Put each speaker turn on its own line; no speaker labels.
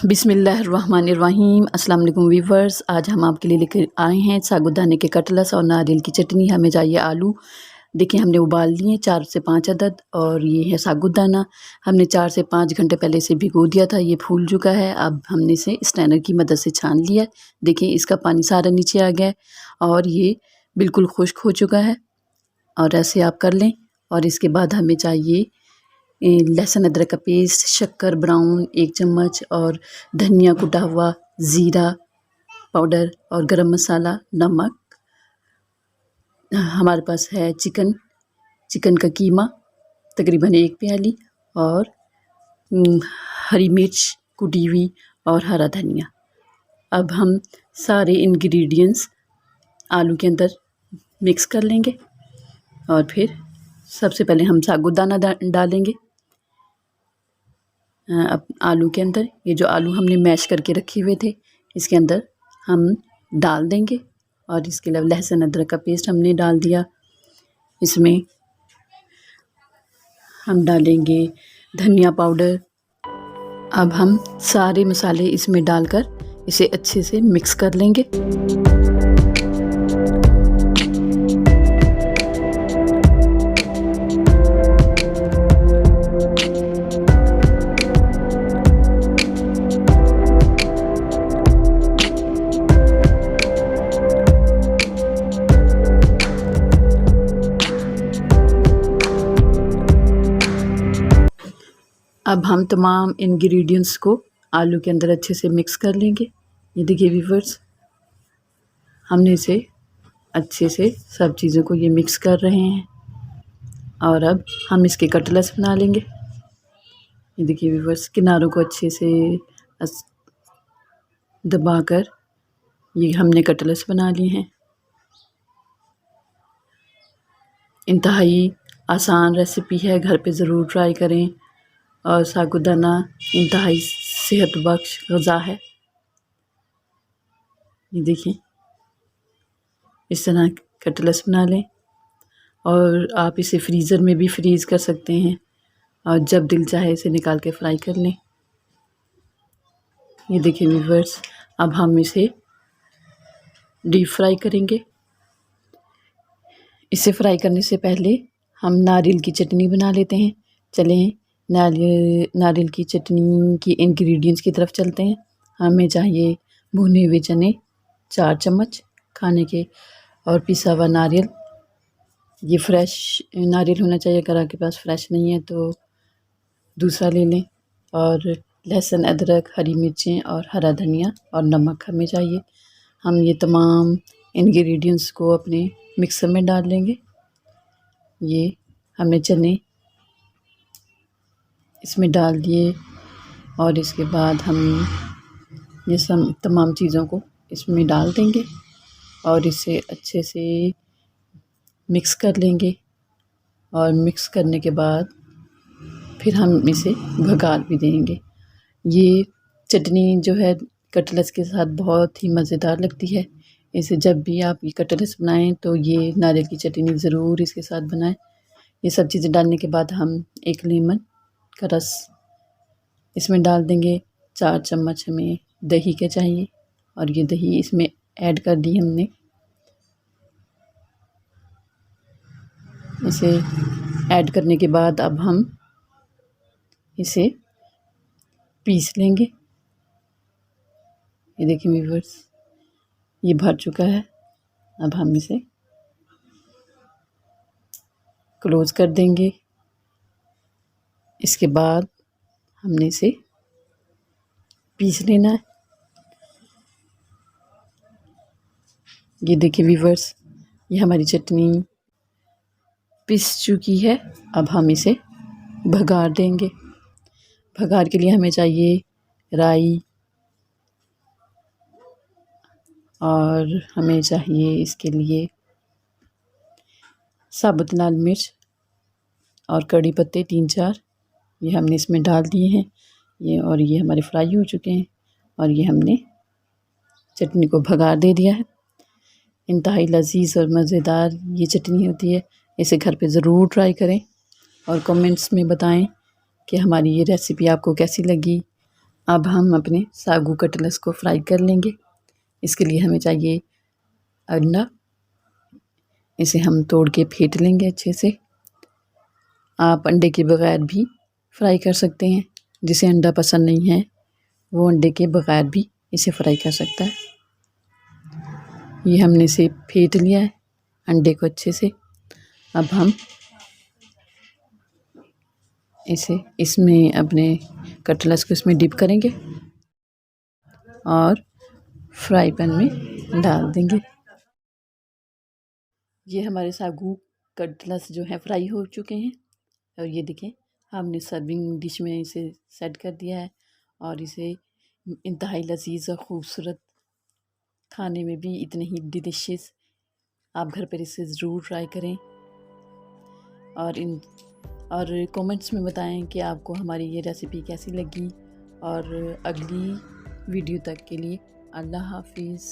बिस्मिल्लाहिर्रहमानिर्रहीम। अस्सलाम वालेकुम वीवर्स। आज हम आपके लिए लेकर आए हैं साबूदाने के कटलस और नारियल की चटनी। हमें चाहिए आलू। देखिए हमने उबाल लिए 4 से 5 अदद, और ये है साबूदाना। हमने 4 से 5 घंटे पहले इसे भिगो दिया था। ये फूल चुका है। अब हमने इसे स्ट्रेनर की मदद से छान लिया। देखिए इसका पानी सारा नीचे आ गया है और ये बिल्कुल खुश्क हो चुका है। और ऐसे आप कर लें। और इसके बाद हमें चाहिए लहसुन अदरक का पेस्ट, शक्कर ब्राउन 1 चम्मच, और धनिया कुटा हुआ, ज़ीरा पाउडर और गरम मसाला, नमक। हमारे पास है चिकन का कीमा तकरीबन 1 प्याली, और हरी मिर्च कुटी हुई और हरा धनिया। अब हम सारे इंग्रेडिएंट्स आलू के अंदर मिक्स कर लेंगे। और फिर सबसे पहले हम साबूदाना डालेंगे अब आलू के अंदर। ये जो आलू हमने मैश करके रखे हुए थे इसके अंदर हम डाल देंगे। और इसके अलावा लहसुन अदरक का पेस्ट हमने डाल दिया। इसमें हम डालेंगे धनिया पाउडर। अब हम सारे मसाले इसमें डालकर इसे अच्छे से मिक्स कर लेंगे। अब हम तमाम इंग्रेडिएंट्स को आलू के अंदर अच्छे से मिक्स कर लेंगे। ये देखिए व्यूअर्स, हमने इसे अच्छे से सब चीज़ों को ये मिक्स कर रहे हैं। और अब हम इसके कटलेट्स बना लेंगे। ये देखिए व्यूअर्स, किनारों को अच्छे से दबाकर ये हमने कटलेट्स बना लिए हैं। इंतहाई आसान रेसिपी है, घर पे ज़रूर ट्राई करें। और साबूदाना इंतहाई सेहत बख्श ग़ज़ा है। ये देखिए इस तरह कटलेट्स बना लें, और आप इसे फ्रीज़र में भी फ्रीज़ कर सकते हैं, और जब दिल चाहे इसे निकाल के फ्राई कर लें। ये देखिए व्यूअर्स, अब हम इसे डीप फ्राई करेंगे। इसे फ्राई करने से पहले हम नारियल की चटनी बना लेते हैं। चलें नारियल की चटनी की इंग्रेडिएंट्स की तरफ चलते हैं। हमें चाहिए भुने हुए चने 4 चम्मच खाने के, और पिसा हुआ नारियल। ये फ्रेश नारियल होना चाहिए, अगर आपके पास फ्रेश नहीं है तो दूसरा ले लें। और लहसुन अदरक, हरी मिर्चें और हरा धनिया और नमक हमें चाहिए। हम ये तमाम इंग्रेडिएंट्स को अपने मिक्सर में डाल लेंगे। ये हमने चने इसमें डाल दिए, और इसके बाद हम ये सब तमाम चीज़ों को इसमें डाल देंगे और इसे अच्छे से मिक्स कर लेंगे। और मिक्स करने के बाद फिर हम इसे भगार भी देंगे। ये चटनी जो है कटलेट्स के साथ बहुत ही मज़ेदार लगती है। इसे जब भी आप ये कटलेट्स बनाएं तो ये नारियल की चटनी ज़रूर इसके साथ बनाएं। ये सब चीज़ें डालने के बाद हम 1 लीमन का रस इसमें डाल देंगे। 4 चम्मच हमें दही के चाहिए, और ये दही इसमें ऐड कर दी हमने। इसे ऐड करने के बाद अब हम इसे पीस लेंगे। ये देखिए व्यूअर्स, ये भर चुका है। अब हम इसे क्लोज़ कर देंगे। इसके बाद हमने इसे पीस लेना है। ये देखिए व्यूअर्स, ये हमारी चटनी पिस चुकी है। अब हम इसे भगार देंगे। भगार के लिए हमें चाहिए राई, और हमें चाहिए इसके लिए साबुत लाल मिर्च और कड़ी पत्ते 3-4। ये हमने इसमें डाल दिए हैं। ये हमारे फ्राई हो चुके हैं, और ये हमने चटनी को भगार दे दिया है। इंतहाई लजीज़ और मज़ेदार ये चटनी होती है। इसे घर पे ज़रूर ट्राई करें और कमेंट्स में बताएं कि हमारी ये रेसिपी आपको कैसी लगी। अब हम अपने सागू कटलेट्स को फ्राई कर लेंगे। इसके लिए हमें चाहिए अंडा। इसे हम तोड़ के फेंट लेंगे अच्छे से। आप अंडे के बगैर भी फ्राई कर सकते हैं। जिसे अंडा पसंद नहीं है वो अंडे के बगैर भी इसे फ्राई कर सकता है। ये हमने इसे फेंट लिया है अंडे को अच्छे से। अब हम इसे इसमें अपने कटलेट्स को इसमें डिप करेंगे और फ्राई पैन में डाल देंगे। ये हमारे सागू कटलेट्स जो है फ्राई हो चुके हैं और ये देखें हमने सर्विंग डिश में इसे सेट कर दिया है और इसे इंतहाई लजीज और ख़ूबसूरत, खाने में भी इतने ही डिलीशियस। आप घर पर इसे ज़रूर ट्राई करें और कमेंट्स में बताएं कि आपको हमारी ये रेसिपी कैसी लगी। और अगली वीडियो तक के लिए अल्लाह हाफिज़।